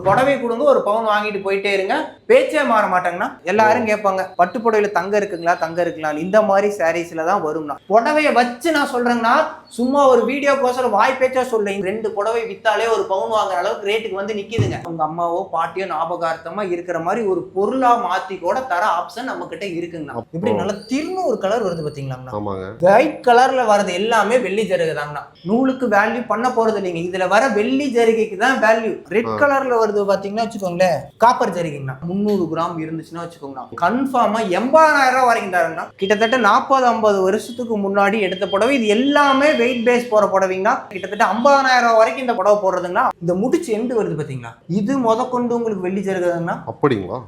புடவை கொடுங்க ஒரு பவுன் வாங்கிட்டு போயிட்டே இருங்க, பேச்சே மாற மாட்டாங்கன்னா. எல்லாரும் கேட்பாங்க பட்டு புடவையில தங்க இருக்குங்களா தங்க இருக்கலாம், இந்த மாதிரி சாரீஸ்ல தான் வரும்னா. புடவைய வச்சு நான் சொல்றேங்கன்னா சும்மா ஒரு வீடியோக்கோசரம் வாய் பேச்சா சொல்ல, 2 புடவை வித்தாலே ஒரு பவுன் வாங்குற அளவுக்கு ரேட்டுக்கு வந்து நிக்குதுங்க. உங்க அம்மாவோ பாட்டியோ ஞாபகார்த்தமா இருக்கிற மாதிரி ஒரு பொருளா மாத்தி கூட தர ஆப்ஷன் நம்ம கிட்ட இருக்குங்கண்ணா. இப்படி நல்லா திரும்ப ஒரு கலர் வருது பாத்தீங்களா, ஒயிட் கலர்ல வரது எல்லாமே வெள்ளி ஜருகை தாங்கண்ணா. நூலுக்கு வேல்யூ பண்ண போறது இல்லைங்க, இதுல வர வெள்ளி ஜரிகைக்கு தான் வேல்யூ. ரெட் கலர்ல வருது பாத்தீங்கன்னா வச்சுக்கோங்களேன் காப்பர் ஜரிகைங்கண்ணா. 300 கிராம் இருந்துச்சுன்னா வச்சுக்கோங்கண்ணா கன்ஃபார்மா 80,000 ரூபாய் வரைக்கும் தரங்கண்ணா. கிட்டத்தட்ட 40-50 வருஷத்துக்கு முன்னாடி எடுத்த புடவை. இது எல்லாமே வெயிட் பேஸ் போற புடவைங்கன்னா கிட்டத்தட்ட 50,000 ரூபாய் வரைக்கும் இந்த புடவை போடுறதுங்கன்னா. இந்த முடிச்சு எண்டு வருது பாத்தீங்களா, இது முதற்கொண்டு உங்களுக்கு வெள்ளி ஜருகைங்கண்ணா. அப்படிங்களா?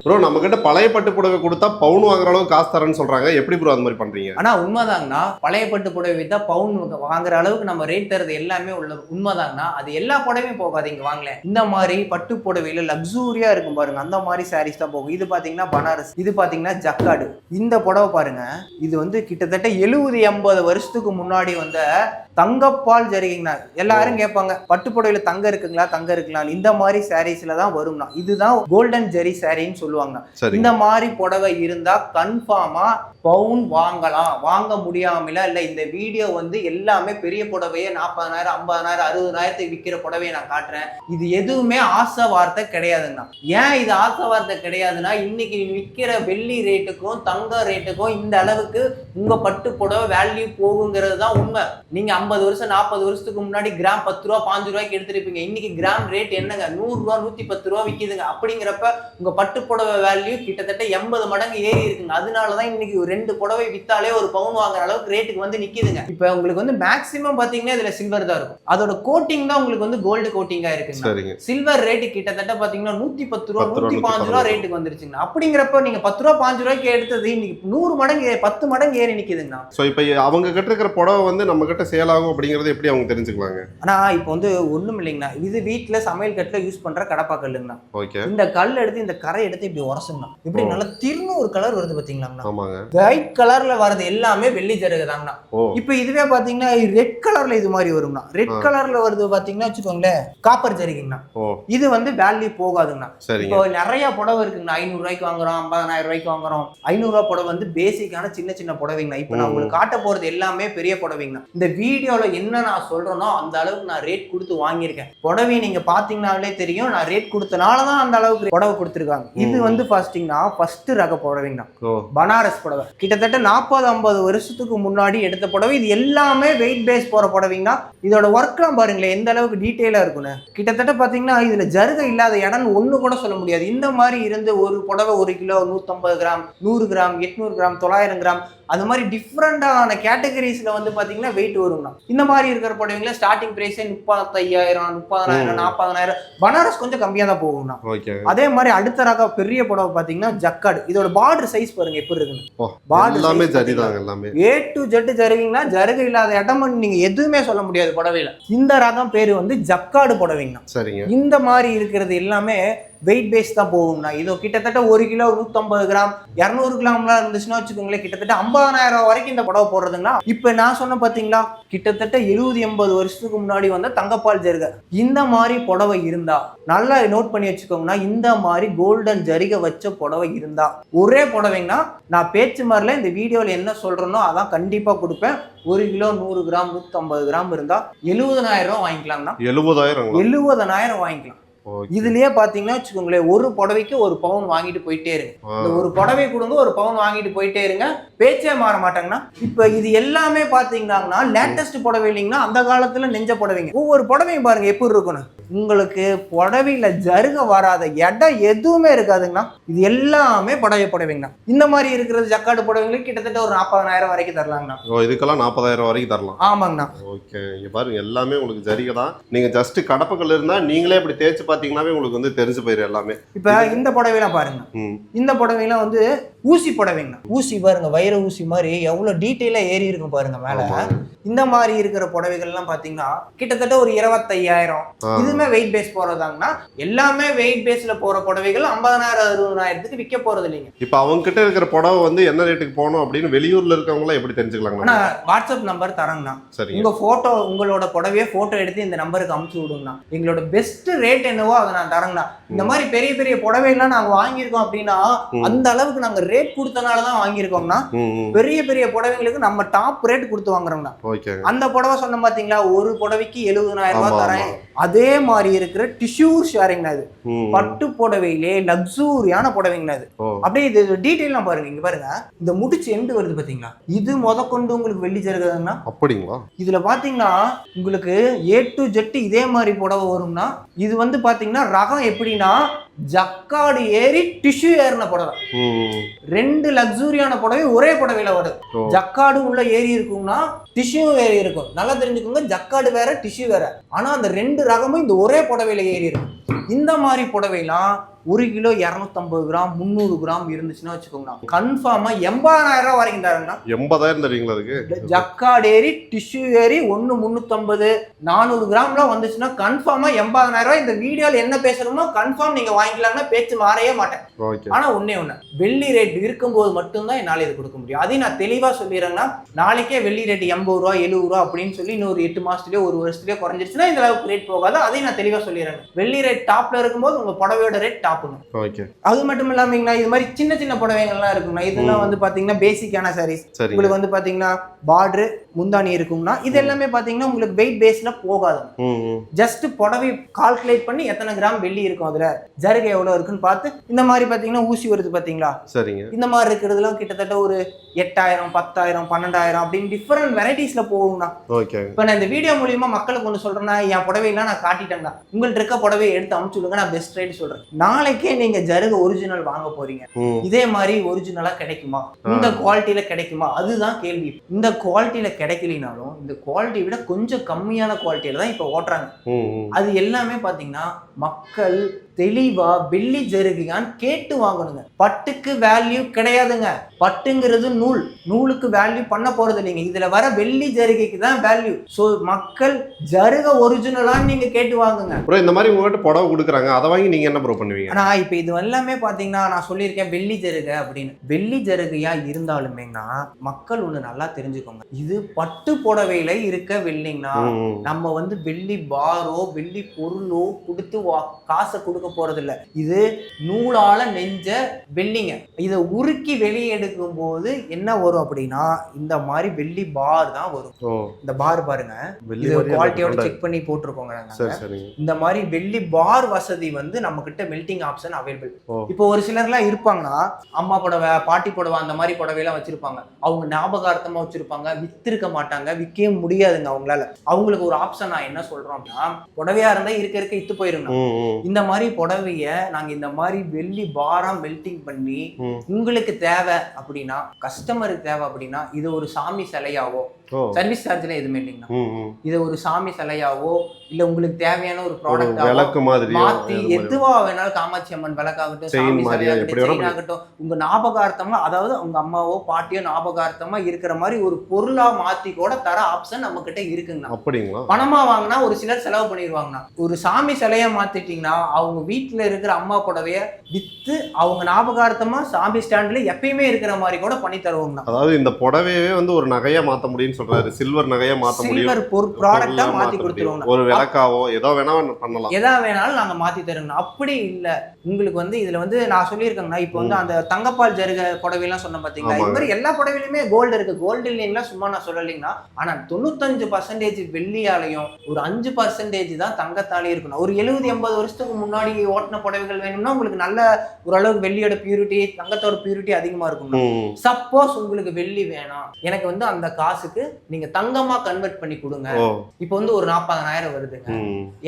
ப்ரோ நம்ம கிட்ட பழைய பட்டு புடவை கொடுத்தா பவுன் வாங்குற அளவுக்கு காசு தரேன்னு சொல்றாங்க, எப்படி ப்ரோ அந்த மாதிரி பண்றீங்க? ஆனா உண்மைதாங்கண்ணா, பழைய பட்டு புடவை வித்தா பவுன் வாங்குற அளவுக்கு நம்ம ரேட் தரது எல்லாமே உள்ள உண்மைதாங்கண்ணா. அது எல்லா புடவையும் போகாது, இங்க வாங்கல. இந்த மாதிரி பட்டு புடவையில லக்ஸூரியா இருக்கும் பாருங்க, அந்த மாதிரி சாரீஸ் தான் போகும். இது பாத்தீங்கன்னா பனாரஸ், இது பாத்தீங்கன்னா ஜக்காடு. இந்த புடவை பாருங்க, இது வந்து கிட்டத்தட்ட 70-80 வருஷத்துக்கு முன்னாடி வந்த தங்கப்பால் ஜரிகைங்கண்ணா. எல்லாரும் கேட்பாங்க பட்டு புடவையில தங்க இருக்குங்களா தங்க இருக்கலாம், இந்த மாதிரி சாரீஸ்ல தான் வரும்னா. இதுதான் கோல்டன் ஜெரி சாரின்னு சொல்லுவாங்க. இந்த மாதிரி புடவை இருந்தா கன்ஃபார்மா பவுன் வாங்கலாம். வாங்க முடியாமல இல்ல. இந்த வீடியோ வந்து எல்லாமே பெரிய புடவையே 40,000 50,000 60,000 விற்கிற புடவையை நான் காட்டுறேன். இது எதுவுமே ஆசை வார்த்தை கிடையாதுங்கண்ணா. ஏன் இது ஆசை வார்த்தை கிடையாதுன்னா, இன்னைக்கு விற்கிற வெள்ளி ரேட்டுக்கும் தங்க ரேட்டுக்கும் இந்த அளவுக்கு உங்க பட்டு புடவை வேல்யூ போகுங்கிறது தான் உண்மை. நீங்க 50 வருஷம் 40 வருஷத்துக்கு முன்னாடி கிராம் 10 ரூபா 5 ரூபாய்க்கு எடுத்துருப்பீங்க. இன்னைக்கு கிராம் ரேட் என்னங்க 100 ரூபா 110 ரூபா விற்கிதுங்க. அப்படிங்கிறப்ப உங்க பட்டு புடவை வேல்யூ கிட்டத்தட்ட 80 மடங்கு ஏறி இருக்குங்க. அதனாலதான் இன்னைக்கு 2 புடவை வித்தாலே ஒரு பவுன் வாங்குற அளவுக்கு ரேட்டுக்கு வந்து நிக்குதுங்க. இப்ப உங்களுக்கு வந்து மேக்ஸிமம் பாத்தீங்கன்னா இதுல சில்வர் தான் இருக்கும். அதோட கோட்டிங் தான் உங்களுக்கு வந்து கோல்டு கோட்டிங்கா இருக்குங்க. சில்வர் ரேட்டு கிட்டத்தட்ட பாத்தீங்கன்னா 110 ரூபா 115 ரூபா ரேட்டுக்கு வந்துருச்சுங்க. அப்படிங்கிறப்ப நீங்க 10 ரூபா 5 ரூபாய்க்கு எடுத்தது இன்னைக்கு 100 மடங்கு 10 மடங்கு ஏறி நிக்குதுங்க. சோ இப்ப அவங்க கிட்ட இருக்கிற புடவை வந்து நம்ம கிட்ட சேல் ஆகும் அப்படிங்கறது எப்படி அவங்க தெரிஞ்சுக்கலாங்க? ஆனா இப்போ வந்து ஒண்ணும் இல்லைங்கண்ணா, இது வீட்டுல சமையல் கட்டுல யூஸ் பண்ற கடப்பா கல்லுங்கண்ணா. இந்த கல் எடுத்து இந்த கரை எடுத்து இப்படி உரசுங்கண்ணா. இப்படி நல்லா திரும்ப ஒரு கலர் வருது பாத்தீங்களா, ஒயிட் கலர்ல வரது எல்லாமே வெள்ளி ஜருகை தாங்கண்ணா. இப்ப இதுவே பாத்தீங்கன்னா ரெட் கலர்ல இது மாதிரி வரும்னா. ரெட் கலர்ல வருது பாத்தீங்கன்னா வச்சுக்கோங்களேன் காப்பர் ஜரிகைங்கண்ணா. இது வந்து வேல்யூ போகாதுங்கண்ணா. இப்போ நிறைய புடவை இருக்குங்கண்ணா, 500 ரூபாய்க்கு வாங்குறோம் 50,000 ரூபாய்க்கு வாங்குறோம். 500 ரூபாய் புடவை வந்து பேசிக்கான சின்ன சின்ன புடவைங்கண்ணா. இப்ப நான் உங்களுக்கு காட்ட போறது எல்லாமே பெரிய புடவைங்கண்ணா. இந்த வீடியோல என்ன நான் சொல்றேனோ அந்த அளவுக்கு நான் ரேட் கொடுத்து வாங்கியிருக்கேன். புடவை நீங்க பாத்தீங்கன்னாலே தெரியும், நான் ரேட் கொடுத்தனாலதான் அந்த அளவுக்கு புடவை கொடுத்துருக்காங்க. இது வந்து ஃபர்ஸ்ட் ரக புடவைங்கண்ணா, பனாரஸ் புடவை. கிட்டத்தட்ட 40-50 வருஷத்துக்கு முன்னாடி எடுத்த புடவை. இது எல்லாமே வெயிட் பேஸ் போற புடவைங்கண்ணா. இதோட ஒர்க்லாம் பாருங்களேன் எந்த அளவுக்கு டீட்டெயிலா இருக்குன்னு. கிட்டத்தட்ட பாத்தீங்கன்னா இதுல ஜருகை இல்லாத இடம் ஒண்ணு கூட சொல்ல முடியாது. இந்த மாதிரி இருந்து ஒரு புடவை 1 kilo 150 gram 100 gram 800 gram 900 gram அது மாதிரி டிஃப்ரெண்டான கேட்டகரிஸ்ல வந்து பாத்தீங்கன்னா வெயிட் வரும்னா. இந்த மாதிரி இருக்கிற புடவைங்கள ஸ்டார்டிங் பிரைஸே 35,000 30,000 40,000. பனாரஸ் கொஞ்சம் கம்மியா தான் போகும்னா. அதே மாதிரி அடுத்த ரக பெரிய புடவை பாத்தீங்கன்னா ஜக்காடு. இதோட பார்டர் சைஸ் பாருங்க எப்படி இருக்குன்னு. எல்லாமே ஜரிதாங்க, எல்லாமே A to Z ஜருகைங்கன்னா. ஜருகை இல்லாத இடம் நீங்க எதுவுமே சொல்ல முடியாது புடவையில. இந்த ரகம் பேரு வந்து ஜக்காடு புடவைங்கண்ணா. சரிங்க. இந்த மாதிரி இருக்கிறது எல்லாமே வெயிட் பேஸ் தான் போகும்னா. இது கிட்டத்தட்ட 1 கிலோ 150 கிராம் 200 கிராம்லாம் இருந்துச்சுன்னா வச்சுக்கோங்களேன் கிட்டத்தட்ட 50,000 வரைக்கும் இந்த புடவை போடுறதுங்கன்னா. இப்ப நான் சொன்ன பாத்தீங்களா கிட்டத்தட்ட 70-80 வருஷத்துக்கு முன்னாடி வந்த தங்கப்பால் ஜருகை. இந்த மாதிரி புடவை இருந்தா நல்லா நோட் பண்ணி வச்சுக்கோங்கன்னா, இந்த மாதிரி கோல்டன் ஜரிகை வச்ச புடவை இருந்தா ஒரே புடவைங்கன்னா நான் பேச்சு மாதிரில இந்த வீடியோல என்ன சொல்றேனோ அதான் கண்டிப்பா கொடுப்பேன். 1 கிலோ 100 கிராம் 150 கிராம் இருந்தா 70,000 வாங்கிக்கலாம்னா. 70,000 வாங்கிக்கலாம். இதுலயே பாத்தீங்கன்னா வச்சுக்கோங்களேன் ஒரு புடவைக்கு ஒரு பவுன் வாங்கிட்டு போயிட்டே இருங்க. இந்த ஒரு புடவை கொடுங்க ஒரு பவுன் வாங்கிட்டு போயிட்டே இருங்க, பேச்சே மாற மாட்டாங்கன்னா. இப்ப இது எல்லாமே பாத்தீங்கன்னா லேட்டஸ்ட் புடவை இல்லைங்கன்னா அந்த காலத்துல நெஞ்ச புடவைங்க. ஒவ்வொரு புடவையும் பாருங்க எப்படி இருக்கணும். உங்களுக்கு புடவையில ஜருக வராத இடம் எதுவுமே இருக்காதுங்கண்ணா. இது எல்லாமே புடவைங்கண்ணா. இந்த மாதிரி இருக்கிறது ஜக்காடு புடவைங்களுக்கு கிட்டத்தட்ட ஒரு 40,000 வரைக்கும் தரலாங்கண்ணா. இதுக்கெல்லாம் 40,000 வரைக்கும் தரலாம். ஆமாங்கண்ணா. ஓகே, இங்க பாருங்க எல்லாமே உங்களுக்கு ஜரிகை தான். நீங்க ஜஸ்ட் கடப்பக்கல் இருந்தா நீங்களே இப்படி தேய்ச்சு பாத்தீங்கன்னாவே உங்களுக்கு வந்து தெரிஞ்சு போயிரு எல்லாமே. இப்ப இந்த புடவைலாம் பாருங்க, இந்த புடவைலாம் வந்து ஊசி புடவைங்கண்ணா. ஊசி பாருங்க வைர ஊசி மாதிரி எவ்வளவு டீட்டெயிலா ஏறி இருக்கும் பாருங்க மேல. இந்த மாதிரி இருக்கிற புடவைகள் எல்லாம் பாத்தீங்கன்னா கிட்டத்தட்ட ஒரு 25,000. இது இதுவுமே வெயிட் பேஸ் போறதாங்கன்னா எல்லாமே வெயிட் பேஸ்ல போற புடவைகள் 50,000 60,000 விற்க போறது இல்லைங்க. இப்ப அவங்க கிட்ட இருக்கிற புடவை வந்து என்ன ரேட்டுக்கு போகணும் அப்படின்னு வெளியூர்ல இருக்கவங்களா எப்படி தெரிஞ்சுக்கலாம்? ஆனா வாட்ஸ்அப் நம்பர் தரங்கண்ணா, சரி, உங்க போட்டோ உங்களோட புடவைய போட்டோ எடுத்து இந்த நம்பருக்கு அனுப்பிச்சு விடுங்கண்ணா. எங்களோட பெஸ்ட் ரேட் என்னவோ அதை நான் தரங்கண்ணா. இந்த மாதிரி பெரிய பெரிய புடவைலாம் நாங்க வாங்கியிருக்கோம் அப்படின்னா அந்த அளவுக்கு நாங்க ரேட் கொடுத்தனாலதான் வாங்கியிருக்கோம்னா. பெரிய பெரிய புடவைங்களுக்கு நம்ம டாப் ரேட் கொடுத்து வாங்குறோம்னா. அந்த புடவை சொன்ன பாத்தீங்களா, ஒரு புடவைக்கு 70,000 ரூபாய் தரேன். அதே மாதிரி இருக்கிற டிஷ்யூ ஷேரிங் அது பட்டு புடவையிலே லக்ஸூரியான புடவைங்க அது. அப்படியே இது டீடைல் பாருங்க, இங்க பாருங்க இந்த முடிச்சு எண்டு வருது பாத்தீங்களா, இது கொண்டு உங்களுக்கு வெள்ளி ஜருகன்னா அப்படிங்களா. இதுல பாத்தீங்கன்னா உங்களுக்கு A to Z இதே மாதிரி புடவை வரும்னா. இது வந்து பாத்தீங்கன்னா ரகம் எப்படின்னா ஜக்காடு ஏறி டிஷ்யூ ஏறின புடவை. 2 லக்ஸூரியான புடவை ஒரே புடவையில வருது. ஜக்காடு உள்ள ஏறி இருக்கும்னா டிஷ்யூ ஏறி இருக்கும். நல்லா தெரிஞ்சுக்கோங்க, ஜக்காடு வேற டிஷ்யூ வேற. ஆனா அந்த 2 ரகமும் இந்த ஒரே புடவையில ஏறி இருக்கும். இந்த மாதிரி புடவைலாம் 1 கிலோ 250 கிராம் 300 கிராம் இருந்துச்சுன்னா வச்சுக்கோங்க, கன்ஃபார்மா 80,000 ரூபாய் வரைக்கும் தரேன்னா. 80,000 தரீங்களா அதுக்கு? ஜக்காடு ஏறி டிஷ்யூ ஏறி 350 400 கிராம்லாம் வந்துச்சுன்னா கன்ஃபார்மா 80,000 ரூபாய். இந்த வீடியோல என்ன பேசுறோமோ கன்ஃபார்ம் நீங்க வாங்கிக்கலாம்னா பேச்சு மாறவே மாட்டேன். ஆனா ஒண்ணே வெள்ளி ரேட் இருக்கும்போது மட்டும்தான் என்னால இது கொடுக்க முடியும். அதையும் நான் தெளிவா சொல்லிடுறேன்னா, நாளைக்கே வெள்ளி ரேட் 80 ரூபா 70 ரூபா அப்படின்னு சொல்லி இன்னொரு 8 மாசத்துலயோ 1 வருஷத்துலயோ குறைஞ்சிருச்சுன்னா இந்த அளவுக்கு ரேட் போகாது. அதையும் நான் தெளிவா சொல்லிடுறேன். வெள்ளி ரேட் டாப்ல இருக்கும்போது உங்க புடவையோட ரேட் டாப். அது மட்டும் இல்லாம இது மாதிரி சின்ன சின்ன புடவைகள்லாம் இருக்கும்னா, இதெல்லாம் வந்து பாத்தீங்கன்னா பேசிக்கான சாரீஸ். உங்களுக்கு வந்து பாத்தீங்கன்னா பார்டர் முந்தானி இருக்கும்னா இது எல்லாமே பாத்தீங்கன்னா உங்களுக்கு வெயிட் பேஸ்ல போகாது. ஜஸ்ட் புடவை கால்குலேட் பண்ணி எத்தனை கிராம் வெள்ளி இருக்கும், அதுல ஜருகை எவ்வளவு இருக்குன்னு பார்த்து இந்த மாதிரி பாத்தீங்கன்னா ஊசி வருது பாத்தீங்களா, சரிங்க, இந்த மாதிரி இருக்கிறதுலாம் கிட்டத்தட்ட ஒரு 8,000 10,000 12,000 அப்படின்னு டிஃபரெண்ட் வெரைட்டிஸ்ல போகும்னா. இப்ப நான் இந்த வீடியோ மூலியமா மக்களுக்கு ஒண்ணு சொல்றேன்னா, என் புடவைலாம் நான் காட்டிட்டேன்னா உங்கள்ட்ட இருக்க புடவையை எடுத்து அமுச்சு விடுங்க, நான் பெஸ்ட் ரேட் சொல்றேன். நாளைக்கே நீங்க ஜருக ஒரிஜினல் வாங்க போறீங்க, இதே மாதிரி ஒரிஜினலா கிடைக்குமா, இந்த குவாலிட்டியில கிடைக்குமா, அதுதான் கேள்வி. இந்த குவாலிட்டியில கிடைக்கலினாலும் இந்த குவாலிட்டி விட கொஞ்சம் கம்மியான குவாலிட்டியில தான் இப்ப ஓட்டுறாங்க. அது எல்லாமே பாத்தீங்கன்னா மக்கள் தெளிவா வெள்ளி ஜருகையான்னு கேட்டு வாங்கணுங்க. பட்டுக்கு வேல்யூ கிடையாதுங்க. பட்டுங்கிறது நூல், நூலுக்கு வேல்யூ பண்ண போறது இல்லைங்க. இதுல வர வெள்ளி ஜருகைக்கு தான் வேல்யூ. சோ மக்கள் ஜருக ஒரிஜினலான்னு நீங்க கேட்டு வாங்குங்க. ப்ரோ இந்த மாதிரி உங்ககிட்ட புடவை கொடுக்குறாங்க, அதை வாங்கி நீங்க என்ன ப்ரோ பண்ணுவீங்க? நான் இப்ப இது எல்லாமே பாத்தீங்கன்னா நான் சொல்லியிருக்கேன் வெள்ளி ஜருகை அப்படின்னு. வெள்ளி ஜருகையா இருந்தாலுமேனா மக்கள் ஒண்ணு நல்லா தெரிஞ்சுக்கோங்க, இது பட்டு புடவையில இருக்க வெள்ளிங்கன்னா நம்ம வந்து வெள்ளி பாரோ வெள்ளி பொருளோ கொடுத்து காசை கொடுக்க போறது இல்ல. இது நூலால நெஞ்ச வெள்ளிங்க. இதை உருக்கி வெளியே எடுக்கும் போது என்ன வரும் அப்படின்னா இந்த மாதிரி வெள்ளி பார் தான் வரும். இந்த பார் பாருங்க, குவாலிட்டியோட செக் பண்ணி போட்டிருக்கோங்க. இந்த மாதிரி வெள்ளி பார் வசதி வந்து நம்ம கிட்ட மெல்டிங் ஆப்ஷன் அவைலபிள். இப்போ ஒரு சிலர்லாம் இருப்பாங்கன்னா அம்மா புடவை பாட்டி புடவை அந்த மாதிரி புடவையெல்லாம் வச்சிருப்பாங்க. அவங்க ஞாபகார்த்தமா வச்சிருப்பாங்க, வித்திருக்க மாட்டாங்க, விற்கவே முடியாதுங்க அவங்களால. அவங்களுக்கு ஒரு ஆப்ஷன் நான் என்ன சொல்றோம் அப்படின்னா, புடவையா இருந்தா இருக்க இத்து போயிருங்க. இந்த மாதிரி புடவைய நாங்க இந்த மாதிரி வெள்ளி பாரம் மெல்டிங் பண்ணி உங்களுக்கு தேவை அப்படின்னா, கஸ்டமருக்கு தேவை அப்படின்னா, இது ஒரு சாமி சிலையாவோ, சர்வீஸ் சார்ஜ்ல எதுவுமே இல்லைங்கண்ணா, இது ஒரு சாமி சிலையாவோ இல்ல உங்களுக்கு தேவையான ஒரு ப்ராடக்ட் மாத்தி எதுவா வேணாலும், காமாட்சி அம்மன் விளக்காகட்டும், சாமி சிலையாகட்டும், உங்க ஞாபகார்த்தமா, அதாவது உங்க அம்மாவோ பாட்டியோ ஞாபகார்த்தமா இருக்கிற மாதிரி ஒரு பொருளா மாத்தி கூட தர ஆப்ஷன் நம்ம கிட்ட இருக்குங்கண்ணா. பணமா வாங்கினா ஒரு சிலர் செலவு பண்ணிடுவாங்கண்ணா. ஒரு சாமி சிலையா மாத்திட்டீங்கன்னா அவங்க வீட்டுல இருக்கிற அம்மா புடவைய வித்து அவங்க ஞாபகார்த்தமா சாமி ஸ்டாண்ட்ல எப்பயுமே இருக்கிற மாதிரி கூட பண்ணி தருவாங்கண்ணா. அதாவது இந்த புடவையே வந்து ஒரு நகையா மாத்த முடியும்னு சொல்றாரு. சில்வர் நகையா மாத்த முடியும், சில்வர் ப்ராடக்ட்டா மாத்தி கொடுத்துருவாங்க. ஒரு விளக்காவோ ஏதோ வேணா பண்ணலாம், எதா வேணாலும் நாங்க மாத்தி தருவோம். அப்படி இல்ல உங்களுக்கு வந்து இதுல வந்து நான் சொல்லியிருக்கேங்கன்னா, இப்போ வந்து அந்த தங்கப்பால் ஜருக புடவைலாம் சொன்ன பாத்தீங்களா, இந்த மாதிரி எல்லா புடவையிலுமே கோல்டு இருக்கு. கோல்டு இல்லைங்களா சும்மா நான் சொல்லலைங்கன்னா, ஆனா 95% வெள்ளியாலையும் ஒரு 5% தான் தங்கத்தாலையும் இருக்கணும். ஒரு 70-80 வருஷத்துக்கு முன்னாடி ஓட்டின புடவைகள் வேணும்னா உங்களுக்கு நல்ல ஓரளவுக்கு வெள்ளியோட பியூரிட்டி தங்கத்தோட பியூரிட்டி அதிகமா இருக்கும். சப்போஸ் உங்களுக்கு வெள்ளி வேணாம், எனக்கு வந்து அந்த காசுக்கு நீங்க தங்கமா கன்வெர்ட் பண்ணி கொடுங்க. இப்போ வந்து ஒரு 40,000 வருதுங்க,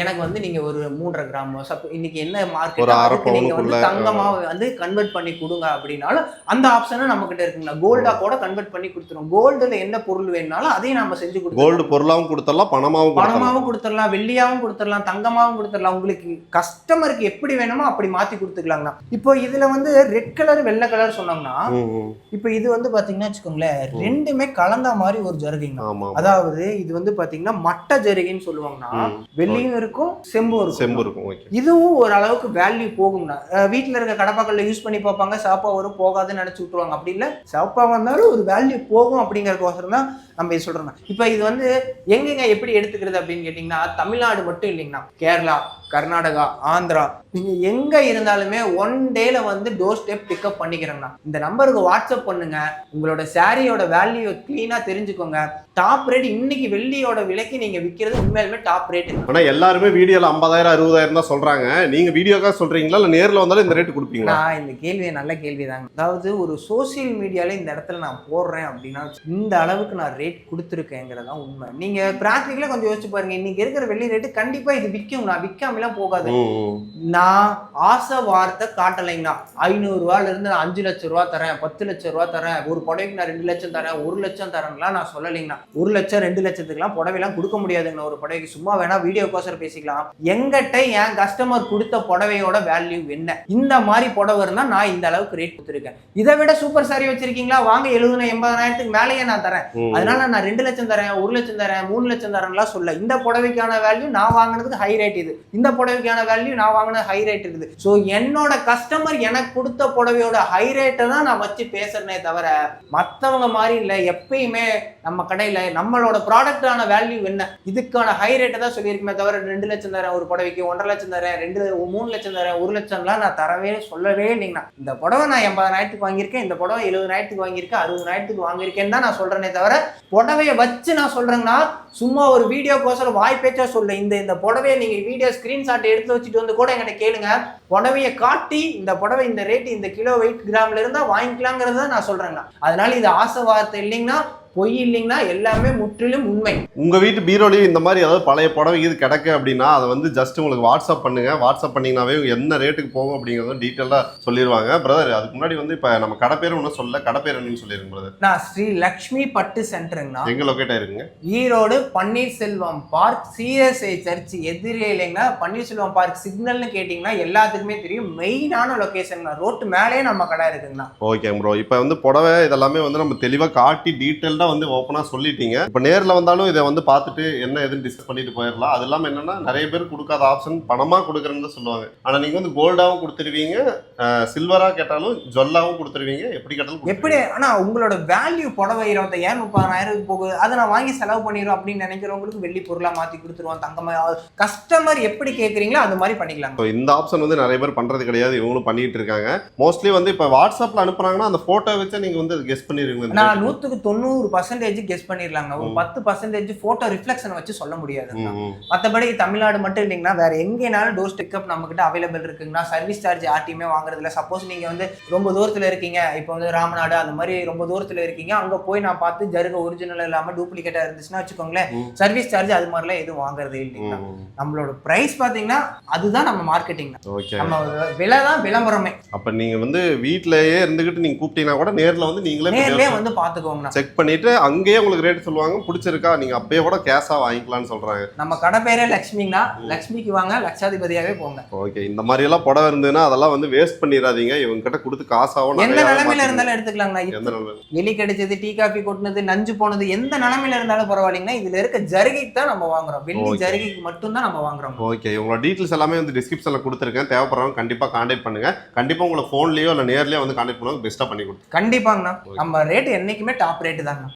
எனக்கு வந்து நீங்க ஒரு 3.5 கிராம் இன்னைக்கு என்ன மார்க்கெட் நீங்க வந்து தங்கமா வந்து கன்வெர்ட் பண்ணி கொடுங்க அப்படின்னாலும் அந்த ஆப்ஷனும் நம்ம கிட்ட இருக்குங்களா. கோல்டா கூட கன்வெர்ட் பண்ணி கொடுத்துரும். கோல்டுல என்ன பொருள் வேணாலும் அதையும் நம்ம செஞ்சு கொடுத்துருவோம். கோல்டு பொருளாவும் கொடுத்துடலாம், பணமாவும் கொடுத்துடலாம், வெள்ளியாவும் கொடுத்துடலாம், தங்கமாவும் கொடுத்துடலாம். உங்களுக்கு கஸ்டமருக்கு கஸ்டமருக்கு எப்படி வேணுமோ அப்படி மாத்தி கொடுத்துக்கலாங்கண்ணா. இப்போ இதுல வந்து ரெட் கலர் வெள்ளை கலர் சொன்னோம்னா இப்போ இது வந்து பாத்தீங்கன்னா வச்சுக்கோங்களேன் ரெண்டுமே கலந்த மாதிரி ஒரு ஜருகைங்கண்ணா. அதாவது இது வந்து பாத்தீங்கன்னா மட்ட ஜருகைன்னு சொல்லுவாங்கன்னா வெள்ளியும் இருக்கும் செம்பும் இருக்கும். இதுவும் ஒரு அளவுக்கு வேல்யூ போகும்னா. வீட்டுல இருக்க கடப்பாக்கல்ல யூஸ் பண்ணி பார்ப்பாங்க, சாப்பா வரும் போகாதுன்னு நினைச்சு விட்டுருவாங்க. அப்படி இல்ல சாப்பா வந்தாலும் ஒரு வேல்யூ போகும் அப்படிங்கறதுக்கோசரம் தான் நம்ம இது சொல்றோம். இப்போ இது வந்து எங்கெங்க எப்படி எடுத்துக்கிறது அப்படின்னு கேட்டீங்கன்னா தமிழ்நாடு மட்டும் இல்லைங்கண்ணா, கேரளா, கர்நாடகா, ஆந்திரா, நீங்க எங்க இருந்தாலுமே ஒன் டேல வந்து டோர் ஸ்டெப் பிக்கப் பண்ணிக்கிறேங்கண்ணா. இந்த நம்பருக்கு வாட்ஸ்அப் பண்ணுங்க, உங்களோட சாரியோட வேல்யூ கிளீனா தெரிஞ்சுக்கோங்க. டாப் ரேட் இன்னைக்கு வெள்ளியோட விலைக்கு நீங்க விற்கிறது உண்மையிலுமே டாப் ரேட். ஆனா எல்லாருமே வீடியோல 50,000 60,000 தான் சொல்றாங்க. நீங்க வீடியோக்கா சொல்றீங்களா இல்ல நேர்ல வந்தாலும் இந்த ரேட் கொடுப்பீங்களா? இந்த கேள்வி நல்ல கேள்விதாங்க. அதாவது ஒரு சோசியல் மீடியால இந்த இடத்துல நான் போடுறேன் அப்படின்னா இந்த அளவுக்கு நான் ரேட் கொடுத்துருக்கேங்கிறதான் உண்மை. நீங்க பிராக்டிக்கலா கொஞ்சம் யோசிச்சு பாருங்க. இன்னைக்கு இருக்கிற வெள்ளி ரேட்டு கண்டிப்பா இது விற்கும், நான் விற்காமலாம் போகாது. நான் ஆசை வார்த்தை காட்டலைங்கண்ணா. 500 ரூபாயில இருந்து நான் 5 லட்சம் ரூபா தரேன், 10 லட்சம் ரூபா தரேன், ஒரு புடவைக்கு நான் 2 லட்சம் தரேன், 1 லட்சம் தரேன்லாம் நான் சொல்லலைங்கண்ணா. 1 லட்சம் 2 லட்சத்துக்குலாம் புடவைலாம் கொடுக்க முடியாதுங்கண்ணா. ஒரு புடவைக்கு சும்மா வேணா வீடியோக்கோசரம் பேசிக்கலாம். எங்கிட்ட என் கஸ்டமர் கொடுத்த புடவையோட வேல்யூ என்ன, இந்த மாதிரி புடவை இருந்தா நான் இந்த அளவுக்கு ரேட் கொடுத்துருக்கேன். இதை விட சூப்பர் சாரி வச்சிருக்கீங்களா, வாங்க 70,000-80,000 மேலேயே நான் தரேன். அதனால நான் 2 லட்சம் தரேன், 1 லட்சம் தரேன், 3 லட்சம் தரேன்லாம் சொல்ல. இந்த புடவைக்கான வேல்யூ நான் வாங்கினதுக்கு ஹை ரேட் இது, இந்த புடவைக்கான வேல்யூ நான் வாங்கின ஹை ரேட் இருக்குது. ஸோ என்னோட கஸ்டமர் எனக்கு கொடுத்த புடவையோட ஹை ரேட்டை தான் நான் வச்சு பேசுறேனே தவிர மற்றவங்க மாதிரி இல்லை. எப்பயுமே நம்ம கடையில் நம்மளோட ப்ராடக்டான வேல்யூ என்ன, இதுக்கான ஹை ரேட்டை தான் சொல்லியிருக்குமே தவிர 2 லட்சம் தரேன் ஒரு புடவைக்கு, 1.5 லட்சம் தரேன், 3 லட்சம் தரேன், 1 லட்சம்லாம் நான் சொல்லவே இல்லைங்கண்ணா. இந்த புடவை நான் 80,000 வாங்கியிருக்கேன், இந்த புடவை 70,000 வாங்கியிருக்கேன், 60,000 வாங்கியிருக்கேன்னு தான் நான் சொல்றேனே தவிர புடவையை வச்சு நான் சொல்றேங்கன்னா சும்மா ஒரு வீடியோக்கோசரம் வாய் பேச்சா சொல்ல. இந்த புடவையை நீங்க வீடியோ ஸ்கிரீன்ஷாட் எடுத்து வச்சுட்டு வந்து கூட என்கிட்ட கேளுங்க, புடவையை காட்டி இந்த புடவை இந்த ரேட் இந்த கிலோ வெயிட் கிராம்ல இருந்தா வாங்கிக்கலாங்கிறத நான் சொல்றேங்க. அதனால இது ஆசை வார்த்தை இல்லைங்கன்னா பொய் இல்லைங்கன்னா எல்லாமே முற்றிலும் உண்மை. உங்க வீட்டு பீரோலையும் இந்த மாதிரி ஏதாவது பழைய புடவை இது கிடக்கு அப்படின்னா அதை வந்து ஜஸ்ட் உங்களுக்கு வாட்ஸ்அப் பண்ணுங்க. வாட்ஸ்அப் பண்ணீங்கன்னாவே என்ன ரேட்டுக்கு போகும் அப்படிங்கிறத டீட்டெயிலா சொல்லிடுவாங்க. பிரதர் அதுக்கு முன்னாடி வந்து இப்ப நம்ம கடை பேர் ஒன்றும் சொல்ல, கடை பேர் என்னன்னு சொல்லிருங்க பிரதர். நான் ஸ்ரீ லக்ஷ்மி பட்டு சென்டருங்கண்ணா. எங்க லொக்கேட் ஆயிருக்குங்க? Erode Panneerselvam park CSI church எதிரே இல்லைங்கன்னா பன்னீர்செல்வம் பார்க் சிக்னல்னு கேட்டீங்கன்னா எல்லாத்துக்குமே தெரியும். மெயினான லொகேஷன் ரோட்டு மேலே நம்ம கடை இருக்குங்கண்ணா. Okay bro. இப்போ வந்து புடவை இதெல்லாமே வந்து நம்ம தெளிவா காட்டி டீட்டெயில்டா வந்து ஓப்பனா சொல்லிட்டீங்க. இப்போ நேர்ல வந்தாலும் இதை வந்து பார்த்துட்டு என்ன எதுன்னு டிஸ்கஸ் பண்ணிட்டு போயிடலாம். அது இல்லாமல் என்னன்னா நிறைய பேர் கொடுக்காத ஆப்ஷன் பணமா கொடுக்குறேன்னு சொல்லுவாங்க. ஆனா நீங்க வந்து கோல்டாவும் கொடுத்துருவீங்க, சில்வரா கேட்டாலும் ஜொல்லாவும் கொடுத்துருவீங்க, எப்படி கேட்டாலும் எப்படி. ஆனா உங்களோட வேல்யூ புடவை 25,000-30,000 போகுது, அதை நான் வாங்கி செலவு பண்ணிடுவோம் அப்படின்னு நினைக்கிறவங்களுக்கு வெள்ளி பொருளா மாத்தி கொடுத்துருவோம். தங்கமா கஸ்டமர் எப்படி கேட்குறீங்களோ அது மாதிரி பண்ணிக்கலாம். இந்த ஆப்ஷன் வந்து நிறைய பேர் பண்றது கிடையாது, இவங்களும் பண்ணிட்டு இருக்காங்க. மோஸ்ட்லி வந்து இப்போ வாட்ஸ்அப்ல அனுப்புறாங்கன்னா அந்த போட்டோ வச்சு நீங்க வந்து கெஸ் பண்ணிருவீங்க. நான் 100% கெஸ் பண்ணிடலாங்க. ஒரு 10% போட்டோ ரிஃப்ளெக்ஷன் வச்சு சொல்ல முடியாது. மற்றபடி தமிழ்நாடு மட்டும் இல்லைங்கன்னா வேற எங்கேனாலும் டோர் பிக்கப் நம்ம கிட்ட அவைலபிள் இருக்குங்கன்னா சர்வீஸ் சார்ஜ் யார்ட்டையுமே வாங்குறது இல்லை. சப்போஸ் நீங்க வந்து ரொம்ப தூரத்துல இருக்கீங்க, இப்போ வந்து ராமநாடு அந்த மாதிரி ரொம்ப தூரத்துல இருக்கீங்க, அங்க போய் நான் பார்த்து ஜருக ஒரிஜினல் இல்லாம டூப்ளிகேட்டா இருந்துச்சுன்னா வச்சுக்கோங்களேன், சர்வீஸ் சார்ஜ் அது மாதிரிலாம் எதுவும் வாங்குறதே இல்லைங்களா. நம்மளோட பிரைஸ் பாத்தீங்கன்னா அதுதான் நம்ம மார்க்கெட்டிங், நம்ம விலை தான் விளம்பரமே. அப்ப நீங்க வந்து வீட்லயே இருந்துகிட்டு நீங்க கூப்பிட்டீங்கன்னா கூட நேர்ல வந்து நேர்லயே வந்து பாத்துக்கோங்க, செக் பண்ணிட்டு அங்கேயே உங்களுக்கு ரேட் சொல்லுவாங்க. பிடிச்சிருக்கா நீங்க அப்பயே கூட கேஷா வாங்கிக்கலாம்னு சொல்றாங்க. நம்ம கடை பேரே லட்சுமிங்கண்ணா, லட்சுமிக்கு வாங்க, லட்சாதிபதியாவே போங்க. ஓகே. இந்த மாதிரி எல்லாம் புடவை இருந்ததுன்னா அதெல்லாம் வந்து வேஸ்ட் பண்ணிடாதீங்க. இவங்க கிட்ட கொடுத்து காசாவும் எந்த நிலைமையில இருந்தாலும் எடுத்துக்கலாங்கண்ணா. எலி கடிச்சது, டீ காஃபி கொட்டினது, நஞ்சு போனது, எந்த நிலைமையில இருந்தாலும் பரவாயில்லைங்கன்னா இதுல இருக்க ஜருகைக்கு தான் நம்ம வாங்குறோம். வெள்ளி ஜருகைக்கு மட்டும் தான் நம்ம வாங்குறோம். ஓகே. உங்களோட டீட்டெயில்ஸ் எல்லாமே வந்து டிஸ்கிரிப்ஷன்ல கொடுத்துருக்கேன். தேவைப்படுறவங்க கண்டிப்பா கான்டாக்ட் பண்ணுங்க. கண்டிப்பா உங்களை போன்லயோ இல்ல நேர்லயோ வந்து கான்டாக்ட் பண்ணுவாங்க, பெஸ்டா பண்ணி கொடுத்து. கண்டிப்பாங்கண்ணா. நம்ம ரேட் என்னைக்குமே டாப் ரேட் தாங்க.